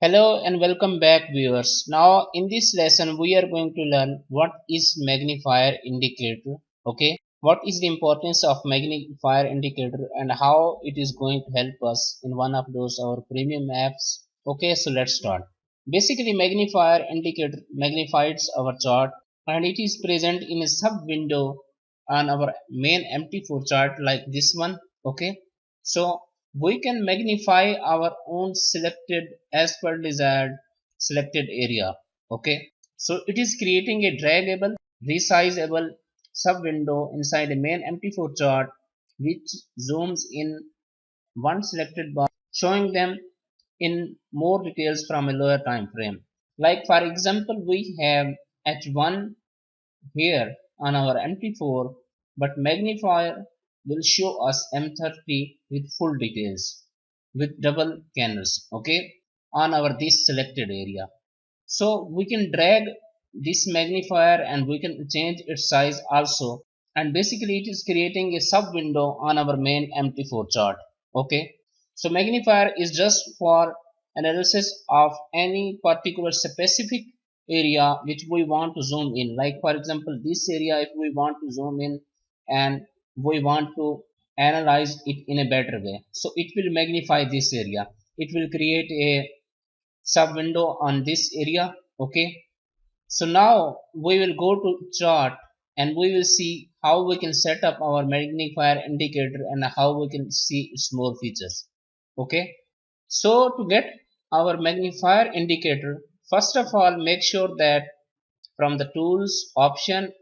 Hello and welcome back viewers. Now in this lesson we are going to learn what is magnifier indicator. Okay, what is the importance of magnifier indicator and how it is going to help us in one of those our premium apps. Okay, so let's start. Basically magnifier indicator magnifies our chart and it is present in a sub window on our main MT4 chart like this one. Okay, so we can magnify our own selected as per desired selected area. Okay, so it is creating a draggable resizable sub window inside a main MT4 chart which zooms in one selected bar showing them in more details from a lower time frame. Like for example we have H1 here on our MT4, but magnifier will show us M30 with full details with double candles, okay, on our this selected area. So we can drag this magnifier and we can change its size also, and basically it is creating a sub window on our main MT4 chart. Okay, so magnifier is just for analysis of any particular specific area which we want to zoom in. Like for example this area, if we want to zoom in and we want to analyze it in a better way, so it will magnify this area. It will create a sub window on this area. Okay, so now we will go to chart and we will see how we can set up our magnifier indicator and how we can see its more features. Okay, so to get our magnifier indicator, first of all make sure that from the tools option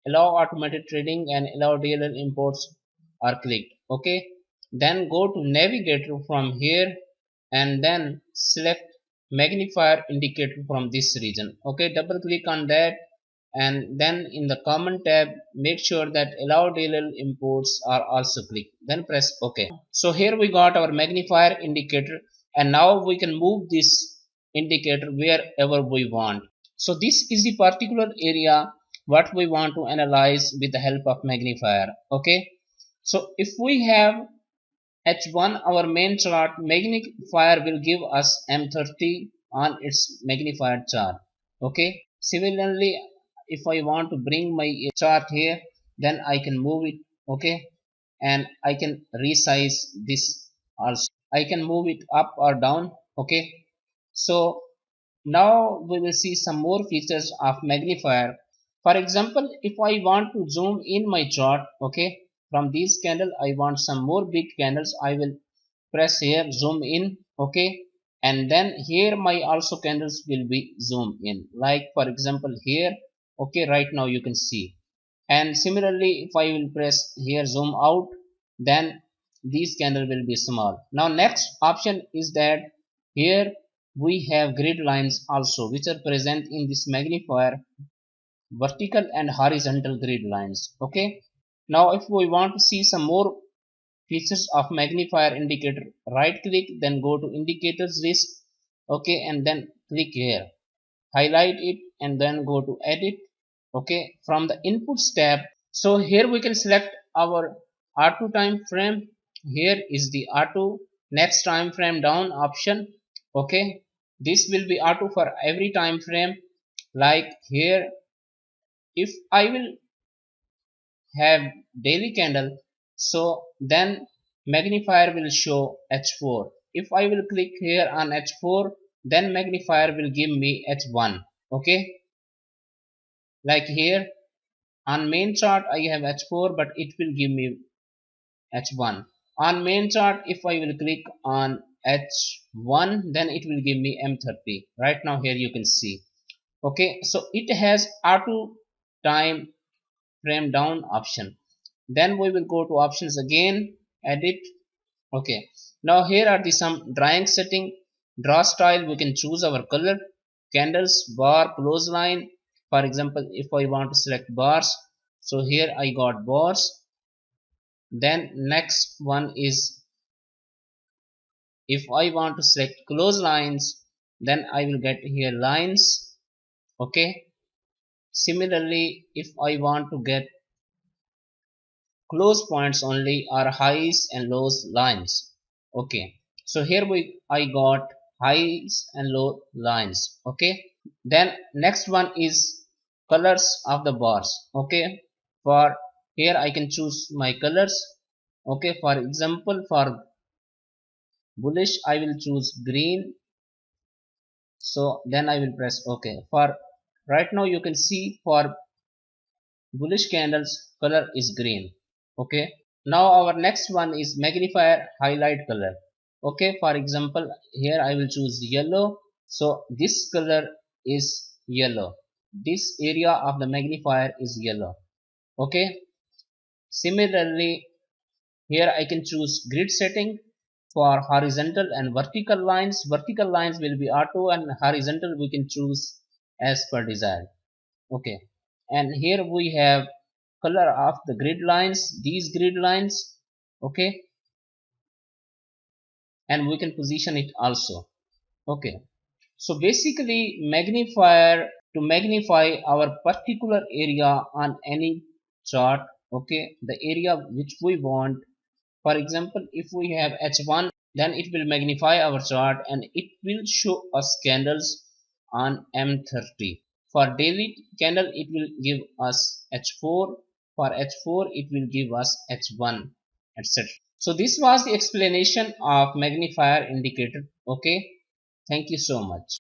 allow automated trading and allow DLL imports are clicked. Okay, then go to navigator from here and then select magnifier indicator from this region. Okay, double click on that and then in the common tab make sure that allow DLL imports are also clicked, then press OK. So here we got our magnifier indicator and now we can move this indicator wherever we want. So this is the particular area what we want to analyze with the help of magnifier. Okay, so if we have H1 our main chart, magnifier will give us M30 on its magnified chart. Okay, similarly if I want to bring my chart here, then I can move it. Okay, and I can resize this also. I can move it up or down. Okay, so now we will see some more features of magnifier. For example, if I want to zoom in my chart, okay, from this candle I want some more big candles, I will press here zoom in. Okay, and then here my also candles will be zoomed in, like for example here. Okay, right now you can see, and similarly if I will press here zoom out, then these candle will be small. Now next option is that here we have grid lines also which are present in this magnifier, vertical and horizontal grid lines. Okay, now if we want to see some more features of magnifier indicator, right click then go to indicators list. Okay, and then click here, highlight it and then go to edit. Okay, from the inputs tab, so here we can select our R2 time frame. Here is the R2 next time frame down option. Okay, this will be R2 for every time frame. Like here if I will have daily candle, so then magnifier will show H4. If I will click here on H4, then magnifier will give me H1. Okay, like here on main chart I have H4 but it will give me H1. On main chart if I will click on H1, then it will give me M30. Right now here you can see. Okay, so it has R2 time frame down option. Then we will go to options again, edit. Okay, now here are the some drawing setting. Draw style, we can choose our color, candles, bar, close line. For example, if I want to select bars, so here I got bars. Then next one is if I want to select close lines, then I will get here lines. Okay, similarly if I want to get close points only, or highs and lows lines. Okay, so here I got highs and low lines. Okay, then next one is colors of the bars. Okay, for here I can choose my colors. Okay, for example, for bullish I will choose green. So then I will press OK. For right now you can see for bullish candles color is green. Okay, now our next one is magnifier highlight color. Okay, for example, here I will choose yellow. So this color is yellow, this area of the magnifier is yellow. Okay, similarly here I can choose grid setting. For horizontal and vertical lines, vertical lines will be auto and horizontal we can choose as per desire. Okay, and here we have color of the grid lines, these grid lines. Okay, and we can position it also. Okay, so basically magnifier to magnify our particular area on any chart. Okay, the area which we want. For example, if we have h1, then it will magnify our chart and it will show us candles on M30. For daily candle it will give us h4, for h4 it will give us h1, etc. So this was the explanation of magnifier indicator. Okay, thank you so much.